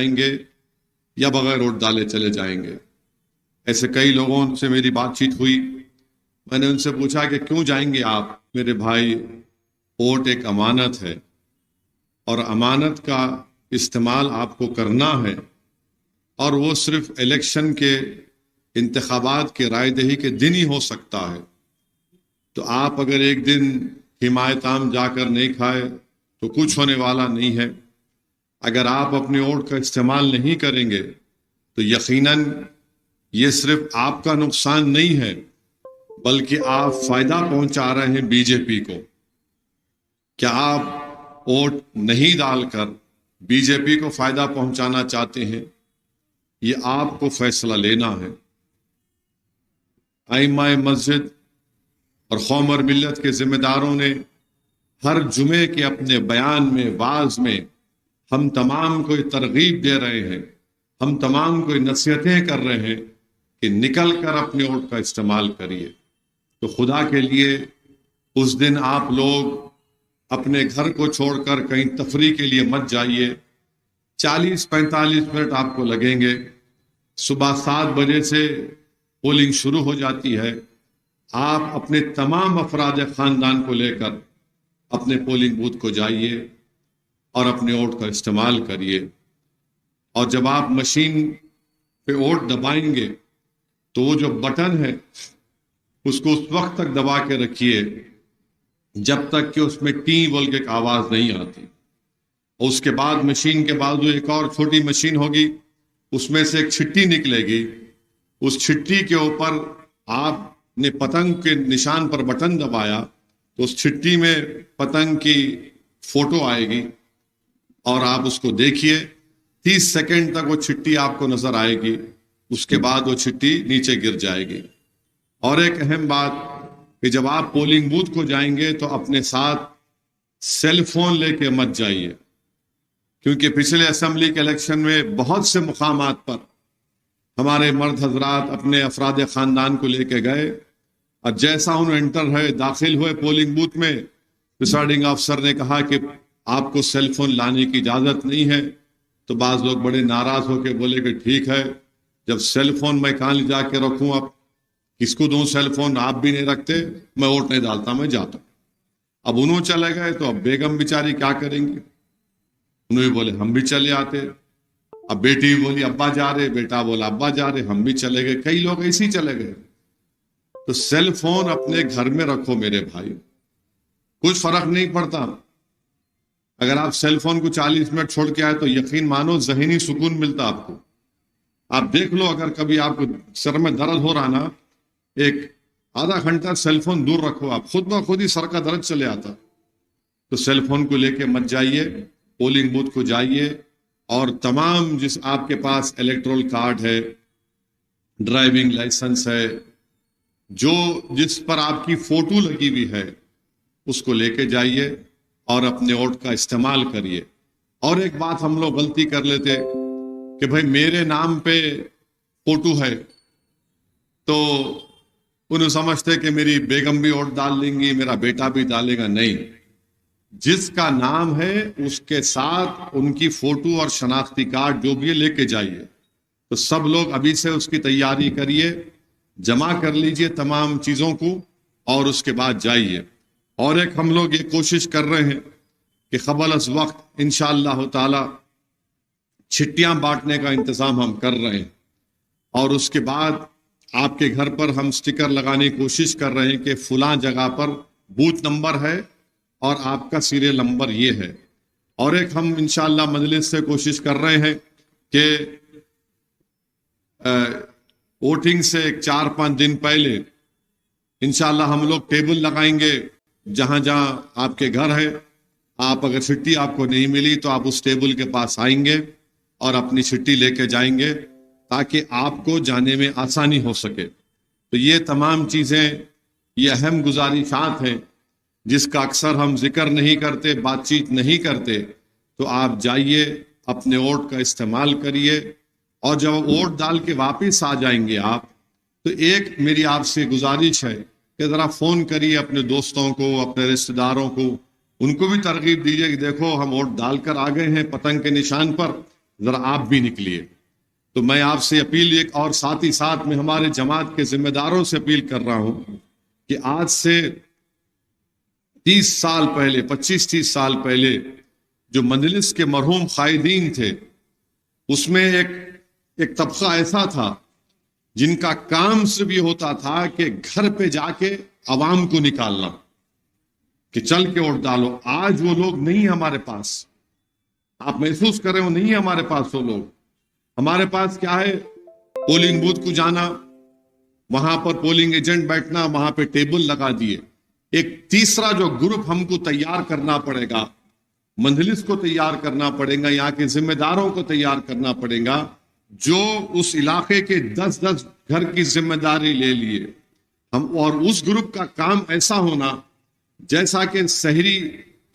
جائیں گے یا بغیر ووٹ ڈالے چلے جائیں گے؟ ایسے کئی لوگوں سے میری بات چیت ہوئی. میں نے ان سے پوچھا کہ کیوں جائیں گے آپ؟ میرے بھائی، ووٹ ایک امانت ہے اور امانت کا استعمال آپ کو کرنا ہے، اور وہ صرف الیکشن کے انتخابات کے رائے دہی کے دن ہی ہو سکتا ہے. تو آپ اگر ایک دن حمایت عام جا کر نہیں کھائے تو کچھ ہونے والا نہیں ہے. اگر آپ اپنے ووٹ کا استعمال نہیں کریں گے تو یقیناً یہ صرف آپ کا نقصان نہیں ہے بلکہ آپ فائدہ پہنچا رہے ہیں بی جے پی کو. کیا آپ ووٹ نہیں ڈال کر بی جے پی کو فائدہ پہنچانا چاہتے ہیں؟ یہ آپ کو فیصلہ لینا ہے. ائمہ مسجد اور قوم اور ملت کے ذمہ داروں نے ہر جمعے کے اپنے بیان میں، واعظ میں ہم تمام کو ترغیب دے رہے ہیں، ہم تمام کو نصیحتیں کر رہے ہیں کہ نکل کر اپنے ووٹ کا استعمال کریے. تو خدا کے لیے اس دن آپ لوگ اپنے گھر کو چھوڑ کر کہیں تفریح کے لیے مت جائیے. 40-45 منٹ آپ کو لگیں گے. صبح 7 بجے سے پولنگ شروع ہو جاتی ہے. آپ اپنے تمام افراد خاندان کو لے کر اپنے پولنگ بوتھ کو جائیے اور اپنے ووٹ کا استعمال کریے. اور جب آپ مشین پہ ووٹ دبائیں گے تو وہ جو بٹن ہے اس کو اس وقت تک دبا کے رکھیے جب تک کہ اس میں ٹی بول کے ایک آواز نہیں آتی. اور اس کے بعد مشین کے بعد جو ایک اور چھوٹی مشین ہوگی اس میں سے ایک چھٹی نکلے گی. اس چھٹی کے اوپر آپ نے پتنگ کے نشان پر بٹن دبایا تو اس چھٹی میں پتنگ کی فوٹو آئے گی اور آپ اس کو دیکھیے. 30 سیکنڈ تک وہ چھٹی آپ کو نظر آئے گی. اس کے بعد وہ چھٹی نیچے گر جائے گی. اور ایک اہم بات کہ جب آپ پولنگ بوتھ کو جائیں گے تو اپنے ساتھ سیل فون لے کے مت جائیے، کیونکہ پچھلے اسمبلی کے الیکشن میں بہت سے مقامات پر ہمارے مرد حضرات اپنے افراد خاندان کو لے کے گئے اور جیسا انہوں انٹر ہوئے، داخل ہوئے پولنگ بوتھ میں، پریسائڈنگ افسر نے کہا کہ آپ کو سیل فون لانے کی اجازت نہیں ہے. تو بعض لوگ بڑے ناراض ہو کے بولے کہ ٹھیک ہے، جب سیل فون میں کہاں لے جا کے رکھوں، اب کس کو دوں سیل فون؟ آپ بھی نہیں رکھتے، میں ووٹ نہیں ڈالتا، میں جاتا ہوں. اب انہوں چلے گئے تو اب بیگم بیچاری کیا کریں گی؟ انہوں بھی بولے ہم بھی چلے آتے. اب بیٹی بھی بولی ابا جا رہے، بیٹا بولا ابا جا رہے، ہم بھی چلے گئے. کئی لوگ ایسے ہی چلے گئے. تو سیل فون اپنے گھر میں رکھو میرے بھائی، کچھ فرق نہیں پڑتا. اگر آپ سیل فون کو 40 منٹ چھوڑ کے آئے تو یقین مانو ذہنی سکون ملتا آپ کو. آپ دیکھ لو، اگر کبھی آپ کو سر میں درد ہو رہا نا، ایک آدھا گھنٹہ سیل فون دور رکھو، آپ خود بخود ہی سر کا درد چلے آتا. تو سیل فون کو لے کے مت جائیے، پولنگ بوتھ کو جائیے اور تمام جس آپ کے پاس الیکٹرول کارڈ ہے، ڈرائیونگ لائسنس ہے، جو جس پر آپ کی فوٹو لگی ہوئی ہے اس کو لے کے جائیے اور اپنے ووٹ کا استعمال کریے. اور ایک بات ہم لوگ غلطی کر لیتے کہ بھائی میرے نام پہ فوٹو ہے تو انہوں سمجھتے کہ میری بیگم بھی ووٹ ڈال لیں گی، میرا بیٹا بھی ڈالے گا. نہیں، جس کا نام ہے اس کے ساتھ ان کی فوٹو اور شناختی کارڈ جو بھی ہے لے کے جائیے. تو سب لوگ ابھی سے اس کی تیاری کریے، جمع کر لیجئے تمام چیزوں کو اور اس کے بعد جائیے. اور ایک ہم لوگ یہ کوشش کر رہے ہیں کہ قبل از وقت انشاءاللہ تعالی چھٹیاں بانٹنے کا انتظام ہم کر رہے ہیں. اور اس کے بعد آپ کے گھر پر ہم سٹیکر لگانے کی کوشش کر رہے ہیں کہ فلاں جگہ پر بوتھ نمبر ہے اور آپ کا سیریل نمبر یہ ہے. اور ایک ہم انشاءاللہ مجلس سے کوشش کر رہے ہیں کہ ووٹنگ سے 4-5 دن پہلے انشاءاللہ ہم لوگ ٹیبل لگائیں گے جہاں جہاں آپ کے گھر ہے. آپ اگر چھٹی آپ کو نہیں ملی تو آپ اس ٹیبل کے پاس آئیں گے اور اپنی چھٹی لے کے جائیں گے تاکہ آپ کو جانے میں آسانی ہو سکے. تو یہ تمام چیزیں، یہ اہم گزارشات ہیں جس کا اکثر ہم ذکر نہیں کرتے، بات چیت نہیں کرتے. تو آپ جائیے، اپنے ووٹ کا استعمال کریے اور جب ووٹ ڈال کے واپس آ جائیں گے آپ، تو ایک میری آپ سے گزارش ہے کہ ذرا فون کریے اپنے دوستوں کو، اپنے رشتہ داروں کو، ان کو بھی ترغیب دیجیے کہ دیکھو ہم ووٹ ڈال کر آ گئے ہیں پتنگ کے نشان پر، ذرا آپ بھی نکلیے۔ تو میں آپ سے اپیل ایک اور ساتھ ہی ساتھ میں ہمارے جماعت کے ذمہ داروں سے اپیل کر رہا ہوں کہ آج سے 30 سال پہلے 25-30 سال پہلے جو مجلس کے مرحوم قائدین تھے، اس میں ایک طبقہ ایسا تھا جن کا کام صرف یہ ہوتا تھا کہ گھر پہ جا کے عوام کو نکالنا کہ چل کے ووٹ ڈالو۔ آج وہ لوگ نہیں ہمارے پاس، آپ محسوس کر رہے ہو، نہیں ہمارے پاس وہ لوگ۔ ہمارے پاس کیا ہے؟ پولنگ بوتھ کو جانا، وہاں پر پولنگ ایجنٹ بیٹھنا، وہاں پہ ٹیبل لگا دیے۔ ایک تیسرا جو گروپ ہم کو تیار کرنا پڑے گا، مجلس کو تیار کرنا پڑے گا، یہاں کے ذمہ داروں کو تیار کرنا پڑے گا، جو اس علاقے کے 10 گھر کی ذمہ داری لے لیے ہم، اور اس گروپ کا کام ایسا ہونا جیسا کہ سحری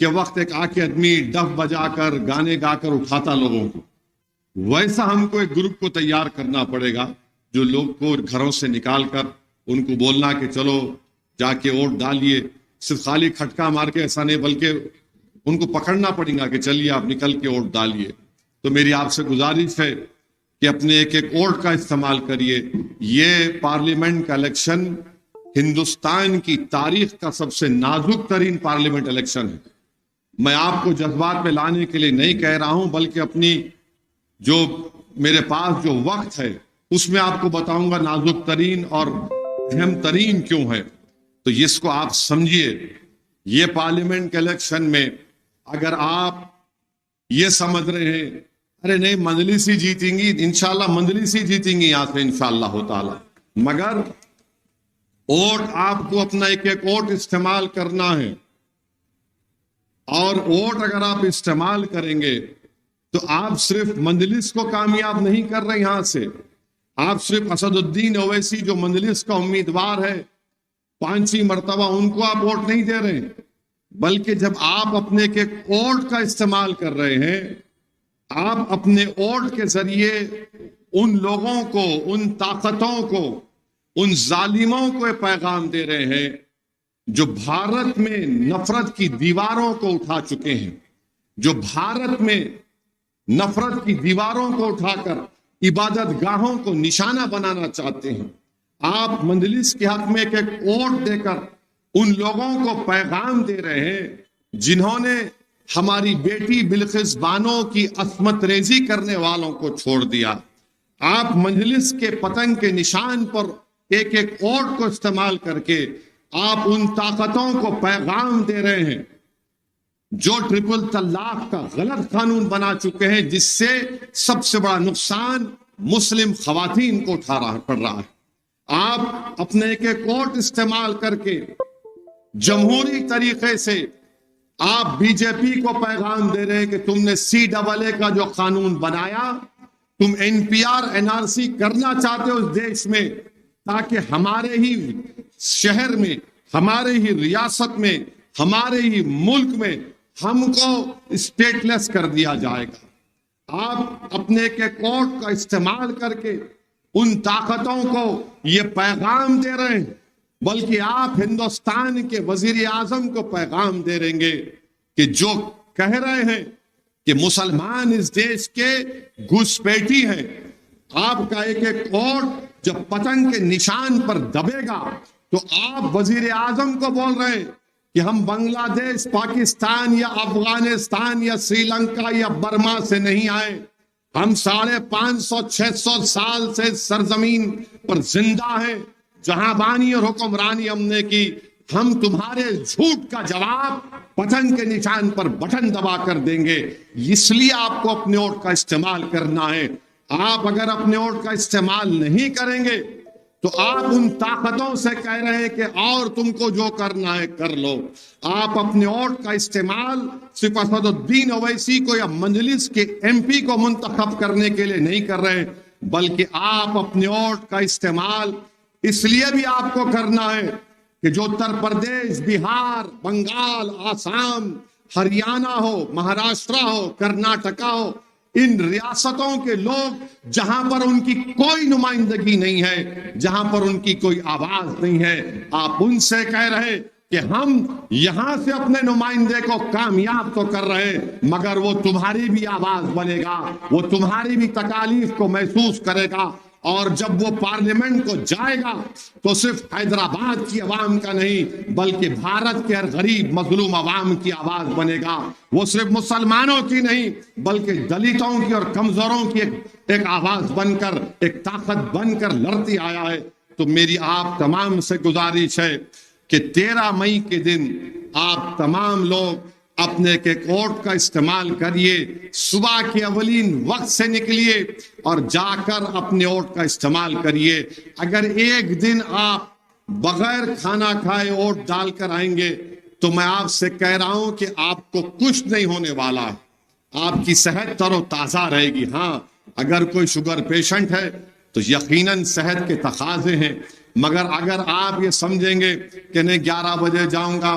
کے وقت ایک آ کے آدمی ڈف بجا کر گانے گا کر اٹھاتا لوگوں کو، ویسا ہم کو ایک گروپ کو تیار کرنا پڑے گا جو لوگ کو گھروں سے نکال کر ان کو بولنا کہ چلو جا کے ووٹ ڈالیے۔ صرف خالی کھٹکا مار کے ایسا نہیں، بلکہ ان کو پکڑنا پڑے گا کہ چلیے آپ نکل کے ووٹ ڈالیے۔ تو میری آپ سے گزارش ہے کہ اپنے ایک ووٹ کا استعمال کریے۔ یہ پارلیمنٹ کا الیکشن ہندوستان کی تاریخ کا سب سے نازک ترین پارلیمنٹ الیکشن ہے۔ میں آپ کو جذبات میں لانے کے لیے نہیں کہہ رہا ہوں، بلکہ اپنی جو میرے پاس جو وقت ہے اس میں آپ کو بتاؤں گا نازک ترین اور اہم ترین کیوں ہے۔ تو اس کو آپ سمجھیے، یہ پارلیمنٹ کے الیکشن میں اگر آپ یہ سمجھ رہے ہیں ارے نہیں مجلس ہی جیتیں گی، انشاءاللہ مجلس ہی جیتیں گی یہاں سے انشاءاللہ تعالی، مگر ووٹ آپ کو اپنا ایک ووٹ استعمال کرنا ہے، اور ووٹ اگر آپ استعمال کریں گے تو آپ صرف مجلس کو کامیاب نہیں کر رہے یہاں سے، آپ صرف اسد الدین اویسی جو مجلس کا امیدوار ہے 5 مرتبہ ان کو آپ ووٹ نہیں دے رہے، بلکہ جب آپ اپنے ایک ووٹ کا استعمال کر رہے ہیں، آپ اپنے ووٹ کے ذریعے ان لوگوں کو، ان طاقتوں کو، ان ظالموں کو یہ پیغام دے رہے ہیں جو بھارت میں نفرت کی دیواروں کو اٹھا چکے ہیں، جو بھارت میں نفرت کی دیواروں کو اٹھا کر عبادت گاہوں کو نشانہ بنانا چاہتے ہیں۔ آپ مجلس کے حق میں ایک ووٹ دے کر ان لوگوں کو پیغام دے رہے ہیں جنہوں نے ہماری بیٹی بلقیس بانو کی عصمت ریزی کرنے والوں کو چھوڑ دیا۔ آپ مجلس کے پتنگ کے نشان پر ایک ووٹ کو استعمال کر کے آپ ان طاقتوں کو پیغام دے رہے ہیں جو ٹرپل طلاق کا غلط قانون بنا چکے ہیں، جس سے سب سے بڑا نقصان مسلم خواتین کو پڑ رہا ہے۔ آپ اپنے ایک ووٹ استعمال کر کے جمہوری طریقے سے آپ بی جے پی کو پیغام دے رہے ہیں کہ تم نے CAA کا جو قانون بنایا، تم NPR NRC کرنا چاہتے ہو اس دیش میں، تاکہ ہمارے ہی شہر میں، ہمارے ہی ریاست میں، ہمارے ہی ملک میں ہم کو اسٹیٹ لیس کر دیا جائے گا۔ آپ اپنے ایک ووٹ کا استعمال کر کے ان طاقتوں کو یہ پیغام دے رہے ہیں، بلکہ آپ ہندوستان کے وزیر اعظم کو پیغام دے رہیں گے کہ جو کہہ رہے ہیں کہ مسلمان اس دیش کے گھسپیٹی ہیں، آپ کا ایک ووٹ جب پتنگ کے نشان پر دبے گا تو آپ وزیر اعظم کو بول رہے ہیں کہ ہم بنگلہ دیش، پاکستان یا افغانستان یا سری لنکا یا برما سے نہیں آئے، ہم 550-600 سال سے سرزمین پر زندہ ہیں جہاں بانی اور حکمرانی ہم نے کی۔ ہم تمہارے جھوٹ کا جواب پتنگ کے نشان پر بٹن دبا کر دیں گے۔ اس لیے آپ کو اپنے ووٹ کا استعمال کرنا ہے۔ آپ اگر اپنے ووٹ کا استعمال نہیں کریں گے تو آپ ان طاقتوں سے کہہ رہے ہیں کہ اور تم کو جو کرنا ہے کر لو۔ آپ اپنے ووٹ کا استعمال صرف اسد الدین اویسی کو یا مجلس کے MP کو منتخب کرنے کے لیے نہیں کر رہے، بلکہ آپ اپنے ووٹ کا استعمال اس لیے بھی آپ کو کرنا ہے کہ جو اتر پردیش، بہار، بنگال، آسام، ہریانہ ہو، مہاراشٹر ہو، کرناٹکا ہو، ان ریاستوں کے لوگ جہاں پر ان کی کوئی نمائندگی نہیں ہے، جہاں پر ان کی کوئی آواز نہیں ہے، آپ ان سے کہہ رہے کہ ہم یہاں سے اپنے نمائندے کو کامیاب تو کر رہے ہیں، مگر وہ تمہاری بھی آواز بنے گا، وہ تمہاری بھی تکالیف کو محسوس کرے گا، اور جب وہ پارلیمنٹ کو جائے گا تو صرف حیدرآباد کی عوام کا نہیں بلکہ بھارت کے ہر غریب مظلوم عوام کی آواز بنے گا۔ وہ صرف مسلمانوں کی نہیں بلکہ دلتوں کی اور کمزوروں کی ایک آواز بن کر، ایک طاقت بن کر لڑتی آیا ہے۔ تو میری آپ تمام سے گزارش ہے کہ 13 مئی کے دن آپ تمام لوگ اپنے ایک ووٹ کا استعمال کریے، صبح کے اولین وقت سے نکلیے اور جا کر اپنے ووٹ کا استعمال کریے۔ اگر ایک دن آپ بغیر کھانا کھائے ووٹ ڈال کر آئیں گے تو میں آپ سے کہہ رہا ہوں کہ آپ کو کچھ نہیں ہونے والا، آپ کی صحت تر و تازہ رہے گی۔ ہاں، اگر کوئی شوگر پیشنٹ ہے تو یقیناً صحت کے تقاضے ہیں، مگر اگر آپ یہ سمجھیں گے کہ نہیں 11 بجے جاؤں گا،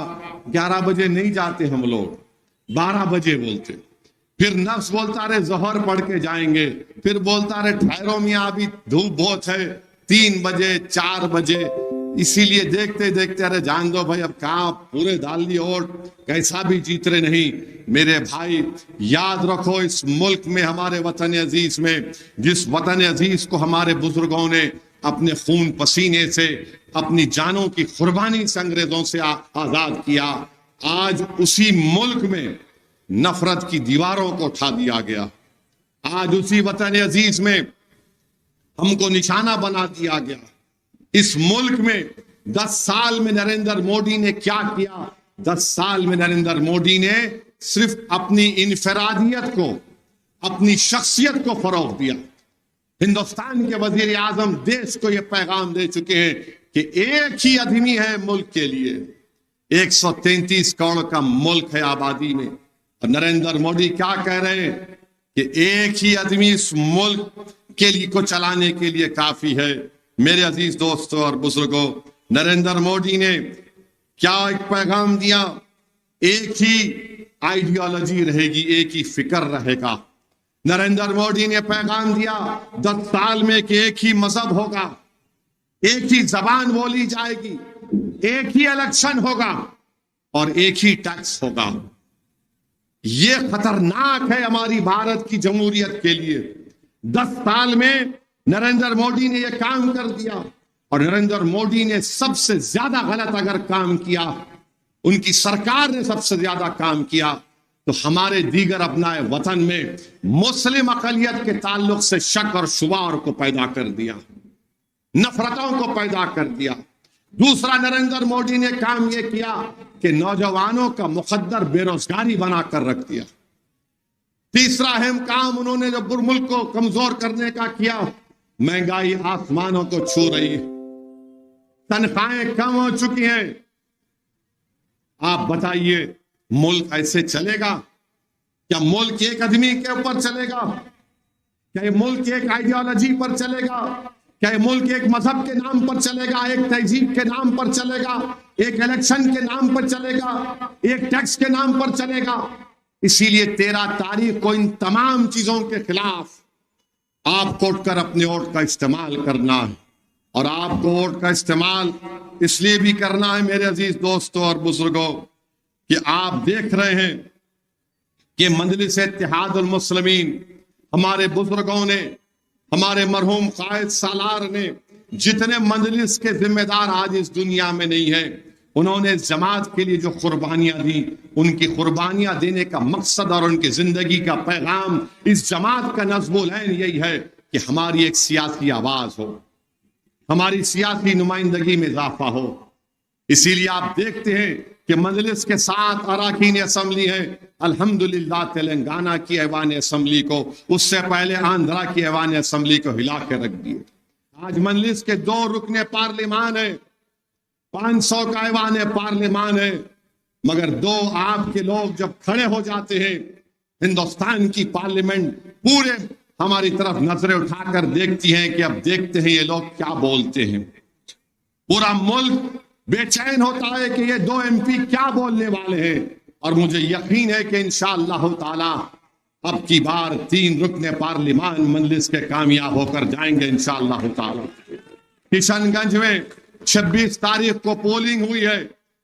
11 بجے نہیں جاتے ہم لوگ، 12 بجے بولتے، پھر نفس بولتا رہے ظہر پڑھ کے جائیں گے، پھر بولتا رہے ٹھہرو میاں ابھی دھوپ بہت ہے، 3 بجے 4 بجے، اسی لیے دیکھتے دیکھتے ارے جان دو بھائی اب کہاں پورے ڈال دی ووٹ، کیسا بھی جیت رہے نہیں۔ میرے بھائی یاد رکھو، اس ملک میں ہمارے وطن عزیز میں، جس وطن عزیز کو ہمارے بزرگوں نے اپنے خون پسینے سے، اپنی جانوں کی قربانی سے انگریزوں سے آزاد کیا، آج اسی ملک میں نفرت کی دیواروں کو اٹھا دیا گیا۔ آج اسی وطن عزیز میں ہم کو نشانہ بنا دیا گیا۔ اس ملک میں 10 سال میں نریندر مودی نے کیا کیا؟ 10 سال میں نریندر مودی نے صرف اپنی انفرادیت کو، اپنی شخصیت کو فروغ دیا۔ ہندوستان کے وزیر اعظم دیش کو یہ پیغام دے چکے ہیں کہ ایک ہی آدمی ہے ملک کے لیے، 133 کروڑ کا ملک ہے آبادی میں، اور نریندر مودی کیا کہہ رہے ہیں کہ ایک ہی آدمی اس ملک کے لیے کو چلانے کے لیے کافی ہے۔ میرے عزیز دوستوں اور بزرگوں، نریندر مودی نے کیا ایک پیغام دیا؟ ایک ہی آئیڈیالوجی رہے گی، ایک ہی فکر رہے گا۔ نریندر مودی نے پیغام دیا 10 سال میں کہ ایک ہی مذہب ہوگا، ایک ہی زبان بولی جائے گی، ایک ہی الیکشن ہوگا اور ایک ہی ٹیکس ہوگا۔ یہ خطرناک ہے ہماری بھارت کی جمہوریت کے لیے۔ 10 سال میں نریندر مودی نے یہ کام کر دیا، اور نریندر مودی نے سب سے زیادہ غلط اگر کام کیا، ان کی سرکار نے سب سے زیادہ کام کیا تو ہمارے دیگر ابنائے وطن میں مسلم اقلیت کے تعلق سے شک اور شبہ کو پیدا کر دیا، نفرتوں کو پیدا کر دیا۔ دوسرا نریندر مودی نے کام یہ کیا کہ نوجوانوں کا مقدر بے روزگاری بنا کر رکھ دیا۔ تیسرا اہم کام انہوں نے جو ملک کو کمزور کرنے کا کیا، مہنگائی آسمانوں کو چھو رہی ہے، تنخواہیں کم ہو چکی ہیں۔ آپ بتائیے ملک ایسے چلے گا؟ کیا ملک ایک آدمی کے اوپر چلے گا؟ کیا یہ ملک ایک آئیڈیالوجی پر چلے گا؟ کیا یہ ملک ایک مذہب کے نام پر چلے گا، ایک تہذیب کے نام پر چلے گا، ایک الیکشن کے نام پر چلے گا، ایک ٹیکس کے نام پر چلے گا؟ اسی لیے 13 تاریخ کو ان تمام چیزوں کے خلاف آپ کو اٹھ کر اپنے ووٹ کا استعمال کرنا ہے، اور آپ کو ووٹ کا استعمال اس لیے بھی کرنا ہے میرے عزیز دوستوں اور بزرگوں کہ آپ دیکھ رہے ہیں کہ مجلس اتحاد المسلمین، ہمارے بزرگوں نے، ہمارے مرحوم قائد سالار نے، جتنے مجلس کے ذمہ دار آج اس دنیا میں نہیں ہیں، انہوں نے جماعت کے لیے جو قربانیاں دی، ان کی قربانیاں دینے کا مقصد اور ان کی زندگی کا پیغام اس جماعت کا نظم العین یہی ہے کہ ہماری ایک سیاسی آواز ہو، ہماری سیاسی نمائندگی میں اضافہ ہو۔ اسی لیے آپ دیکھتے ہیں کہ مجلس کے 7 اراکین اسمبلی ہیں، الحمدللہ تلنگانہ کی ایوان اسمبلی کو، اس سے پہلے آندھرا کی ایوان اسمبلی کو ہلا کے رکھ دیے۔ آج مجلس کے 2 رکن پارلیمان ہیں، 500 کا ایوان پارلیمان ہے، مگر 2 آپ کے لوگ جب کھڑے ہو جاتے ہیں، ہندوستان کی پارلیمنٹ پورے ہماری طرف نظریں اٹھا کر دیکھتی ہیں کہ اب دیکھتے ہیں یہ لوگ کیا بولتے ہیں۔ پورا ملک بے چین ہوتا ہے کہ یہ 2 MP کیا بولنے والے ہیں، اور مجھے یقین ہے کہ انشاءاللہ تعالی اب کی بار 3 رکن پارلیمان مجلس کے کامیاب ہو کر جائیں گے انشاءاللہ تعالی۔ کشن گنج میں 26 تاریخ کو پولنگ ہوئی ہے،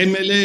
MLA,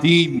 3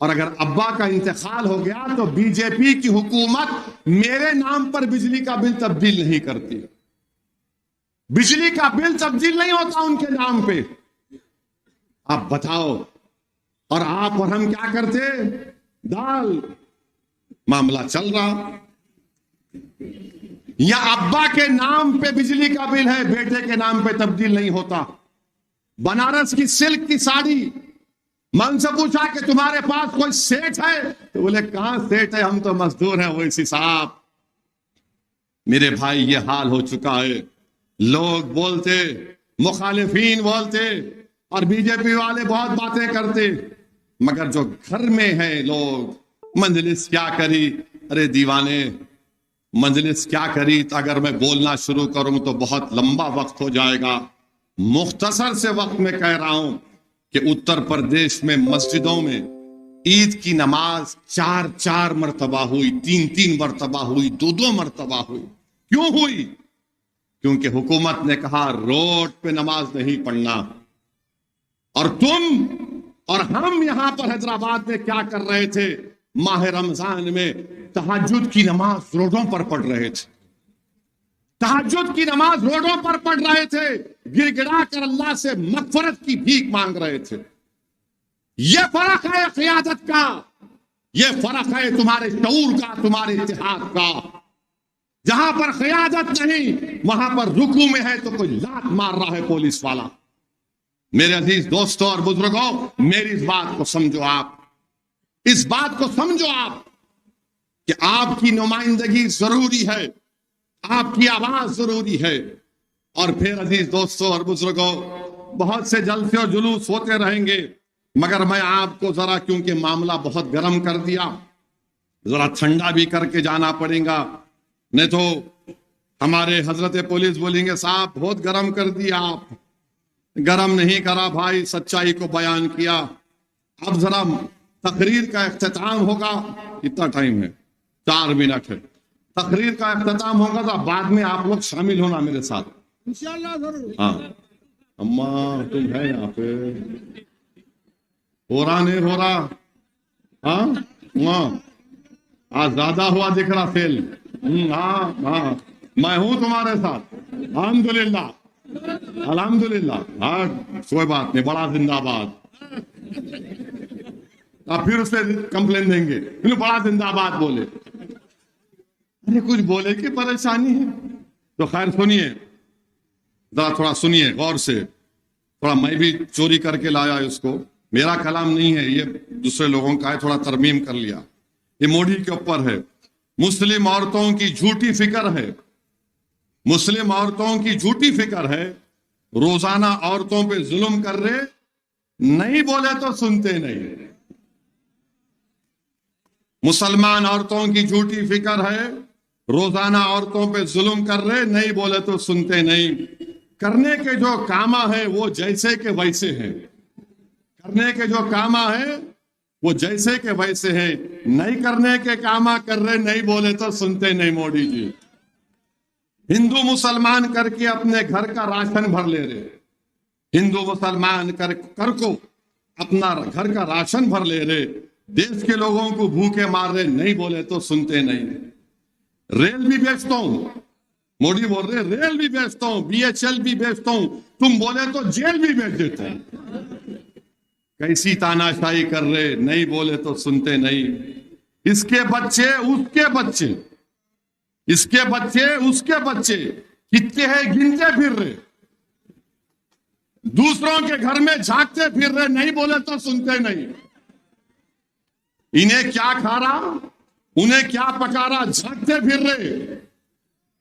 اور اگر ابا کا انتقال ہو گیا تو بی جے پی کی حکومت میرے نام پر بجلی کا بل تبدیل نہیں کرتی، بجلی کا بل تبدیل نہیں ہوتا ان کے نام پہ۔ آپ بتاؤ، اور آپ اور ہم کیا کرتے؟ دال معاملہ چل رہا، یا ابا کے نام پہ بجلی کا بل ہے، بیٹے کے نام پہ تبدیل نہیں ہوتا۔ بنارس کی سلک کی ساڑی، میں ان سے پوچھا کہ تمہارے پاس کوئی سیٹ ہے؟ تو بولے کہاں سیٹ ہے، ہم تو مزدور ہیں۔ ویسی صاحب میرے بھائی یہ حال ہو چکا ہے، لوگ بولتے، مخالفین بولتے، اور بی جے پی والے بہت باتیں کرتے، مگر جو گھر میں ہیں لوگ، مجلس کیا کری؟ ارے دیوانے، مجلس کیا کری؟ اگر میں بولنا شروع کروں تو بہت لمبا وقت ہو جائے گا۔ مختصر سے وقت میں کہہ رہا ہوں کہ اتر پردیش میں مسجدوں میں عید کی نماز 4 مرتبہ ہوئی، 3 مرتبہ ہوئی، 2 مرتبہ ہوئی۔ کیوں ہوئی؟ کیونکہ حکومت نے کہا روڈ پہ نماز نہیں پڑھنا۔ اور تم اور ہم یہاں پر حیدرآباد میں کیا کر رہے تھے؟ ماہ رمضان میں تہجد کی نماز روڈوں پر پڑھ رہے تھے، تہجد کی نماز روڈوں پر پڑھ رہے تھے، گر گڑا کر اللہ سے مغفرت کی بھیک مانگ رہے تھے۔ یہ فرق ہے قیادت کا، یہ فرق ہے تمہارے شعور کا، تمہارے اتحاد کا۔ جہاں پر قیادت نہیں، وہاں پر رکوع میں ہے تو کوئی لات مار رہا ہے پولیس والا۔ میرے عزیز دوستوں اور بزرگوں، میری اس بات کو سمجھو، آپ اس بات کو سمجھو آپ کہ آپ کی نمائندگی ضروری ہے، آپ کی آواز ضروری ہے۔ اور پھر عزیز دوستوں اور بزرگوں، بہت سے جلسے اور جلوس ہوتے رہیں گے، مگر میں آپ کو ذرا، کیونکہ معاملہ بہت گرم کر دیا، ذرا ٹھنڈا بھی کر کے جانا پڑے گا، نہیں تو ہمارے حضرت پولیس بولیں گے صاحب بہت گرم کر دیا۔ آپ گرم نہیں کرا بھائی، سچائی کو بیان کیا۔ اب ذرا تقریر کا اختتام ہوگا، کتنا ٹائم ہے؟ 4 منٹ ہے۔ تقریر کا اختتام ہوگا تو بعد میں آپ لوگ شامل ہونا میرے ساتھ انشاءاللہ ضرور۔ ہاں اماں تم ہے یہاں پہ؟ ہو رہا نہیں ہو رہا؟ ہاں ہاں، آج زیادہ ہوا دکھ رہا فیل۔ ہاں ہاں، میں ہوں تمہارے ساتھ الحمدللہ الحمدللہ۔ ہاں کوئی بات نہیں، بڑا زندہ باد۔ آپ پھر اس سے کمپلین دیں گے، بڑا زندہ باد بولے۔ ارے کچھ بولے کہ پریشانی ہے تو خیر سنیے، ذرا تھوڑا سنیے غور سے، تھوڑا میں بھی چوری کر کے لایا اس کو، میرا کلام نہیں ہے یہ، دوسرے لوگوں کا ہے، تھوڑا ترمیم کر لیا۔ یہ موڈی کے اوپر ہے۔ مسلم عورتوں کی جھوٹی فکر ہے، مسلم عورتوں کی جھوٹی فکر ہے، روزانہ عورتوں پہ ظلم کر رہے، نہیں بولے تو سنتے نہیں۔ مسلمان عورتوں کی جھوٹی فکر ہے، روزانہ عورتوں پہ ظلم کر رہے، نہیں بولے تو سنتے نہیں۔ کرنے کے جو کامہ ہے وہ جیسے کہ ویسے ہیں، کرنے کے جو کامہ ہے وہ جیسے کہ ویسے ہیں، نہیں کرنے کے کامہ کر رہے، نہیں بولے تو سنتے نہیں۔ موڈی جی ہندو مسلمان کر کے اپنے گھر کا راشن بھر لے رہے، ہندو مسلمان کر کو اپنا گھر کا راشن بھر لے رہے، دیش کے لوگوں کو بھوکے مار رہے، نہیں بولے تو سنتے نہیں۔ ریل بھی بیچتا ہوں، موڈی بول رہے ریل بھی بیچتا ہوں، BHL بھی بیچتا ہوں، تم بولے تو جیل بھی بیچ دیتے ہیں۔ کیسی تاناشائی کر رہے، نہیں بولے تو سنتے نہیں۔ اس کے بچے اس کے بچے، اس کے بچے اس کے بچے کتنے ہیں گنتے پھر رہے، دوسروں کے گھر میں جھانکتے پھر رہے، نہیں بولے تو سنتے نہیں۔ انہیں کیا کھا رہا، انہیں کیا پکا رہا، جھانکتے پھر رہے،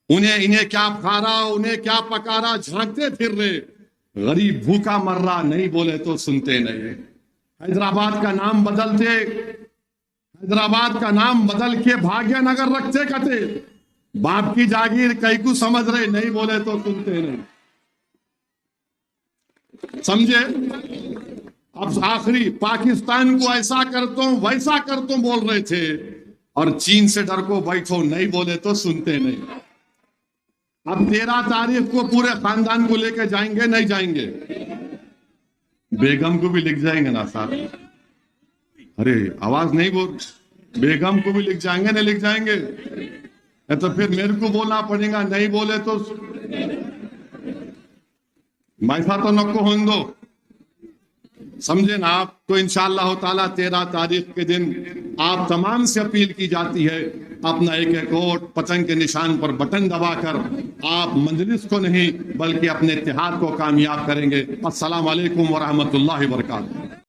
انہیں کیا کھا رہا، انہیں کیا پکا رہا، جھانکتے پھر رہے۔ غریب بھوکا مر رہا، نہیں بولے تو سنتے نہیں۔ حیدرآباد کا نام بدلتے، حیدرآباد کا نام بدل کے بھاگیہ نگر رکھتے کتے، باپ کی جاگیر کئی کو سمجھ رہے، نہیں بولے تو سنتے نہیں۔ سمجھے؟ اب آخری پاکستان کو ایسا کرتا ہوں ویسا کرتا ہوں بول رہے تھے، اور چین سے ڈر کو بیٹھو، نہیں بولے تو سنتے نہیں۔ اب 13 تاریخ کو پورے خاندان کو لے کے جائیں گے، نہیں جائیں گے؟ بیگم کو بھی لکھ جائیں گے نا صاحب؟ ارے آواز نہیں بول، بیگم کو بھی لکھ جائیں گے، نہیں لکھ جائیں گے؟ تو پھر میرے کو بولنا پڑے گا، نہیں بولے تو میسا تو نکو ہوں دو، سمجھے نا آپ؟ تو انشاءاللہ تعالیٰ 13 تاریخ کے دن آپ تمام سے اپیل کی جاتی ہے، اپنا ایک ایک ووٹ پتنگ کے نشان پر بٹن دبا کر آپ مجلس کو نہیں بلکہ اپنے اتحاد کو کامیاب کریں گے۔ السلام علیکم ورحمۃ اللہ وبرکاتہ۔